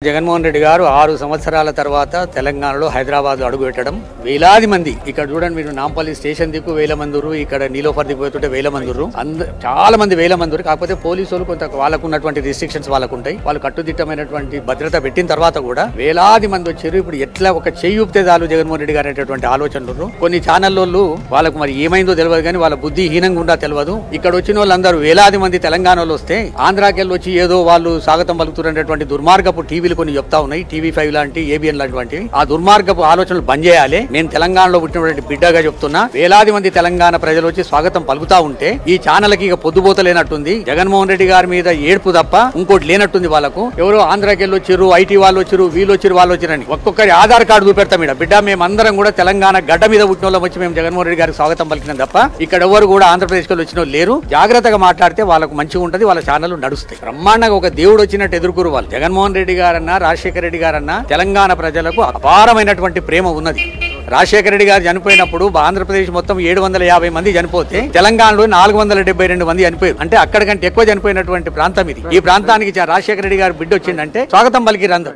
జగన్మోహన్ రెడ్డి గారు 6 సంవత్సరాల తర్వాత తెలంగాణలో హైదరాబాద్ అడుగుపెట్టడం వేలాది మంది ఇక్కడ చూడండి మీరు నాంపల్లి స్టేషన్ దిక్కు వేల మందురు ఇక్కడ నీలోఫర్ దిక్కు పోతుంటే వేల మందురు చాలా మంది వేల మందురు కాకపోతే పోలీసులు కొంత వాళ్ళకు ఉన్నటువంటి రిస్ట్రిక్షన్స్ వాళ్ళకు ఉంటాయి వాళ్ళు కట్టుదిట్టమైనటువంటి భద్రత పెట్టిన తర్వాత కూడా వేలాది మంది వచ్చారు ఇప్పుడు ఎట్లా ఒక చెయ్యి ఊపితే చాలు జగన్మోహన్ రెడ్డి గారు అనేటువంటి ఆలోచనలు కొన్ని ఛానల్లో వాళ్ళకు మరి ఏమైందో తెలియదు కానీ వాళ్ళ బుద్ధి హీనంగా ఉండా తెలియదు ఇక్కడ వచ్చిన వాళ్ళందరూ వేలాది మంది తెలంగాణలో వస్తే ఆంధ్రాకెళ్ళి వచ్చి ఏదో వాళ్ళు స్వాగతం పలుకుతున్నటువంటి దుర్మార్గపు టీవీలు కొన్ని చెప్తా ఉన్నాయి TV5 లాంటి ఏబిఎన్ లాంటివి ఆ దుర్మార్గపు ఆలోచనలు బంద్ చేయాలి నేను తెలంగాణలో పుట్టినటువంటి బిడ్డగా చెప్తున్నా వేలాది మంది తెలంగాణ ప్రజలు వచ్చి స్వాగతం పలుకుతా ఉంటే ఈ ఛానల్కి ఇక పొద్దుపోతలేనట్టుంది జగన్మోహన్ రెడ్డి గారి మీద ఏడుపు తప్ప ఇంకోటి లేనట్టుంది వాళ్ళకు ఎవరో ఆంధ్రాకెళ్ళి వచ్చారు ఐటీ వాళ్ళు వచ్చారు వీళ్ళు వచ్చారు వాళ్ళు వచ్చారని ఒక్కొక్కరి ఆధార్ కార్డు చూపెడతాం ఇక్కడ బిడ్డ మేమందరం కూడా తెలంగాణ గడ్డ మీద పుట్టిన వాళ్ళం వచ్చి మేము జగన్మోహన్ రెడ్డి గారికి స్వాగతం పలికినాం తప్ప ఇక్కడ ఎవరు కూడా ఆంధ్రప్రదేశ్ లో వచ్చిన లేరు జాగ్రత్తగా మాట్లాడితే వాళ్ళకు మంచిగా ఉంటది వాళ్ళ ఛానల్ నడుస్తాయి బ్రహ్మాండంగా ఒక దేవుడు వచ్చినట్టు ఎదుర్కొరు వాళ్ళు జగన్మోహన్ రెడ్డి గారన్నా రాజశేఖర రెడ్డి గారన్నా తెలంగాణ ప్రజలకు అపారమైనటువంటి ప్రేమ ఉన్నది రాజశేఖర రెడ్డి గారు చనిపోయినప్పుడు ఆంధ్రప్రదేశ్ మొత్తం 750 మంది చనిపోతే తెలంగాణలో 472 మంది చనిపోయారు అంటే అక్కడికంటే ఎక్కువ చనిపోయినటువంటి ప్రాంతం ఇది ఈ ప్రాంతానికి రాజశేఖర రెడ్డి గారు బిడ్డ వచ్చిందంటే స్వాగతం పలికిరు అందరూ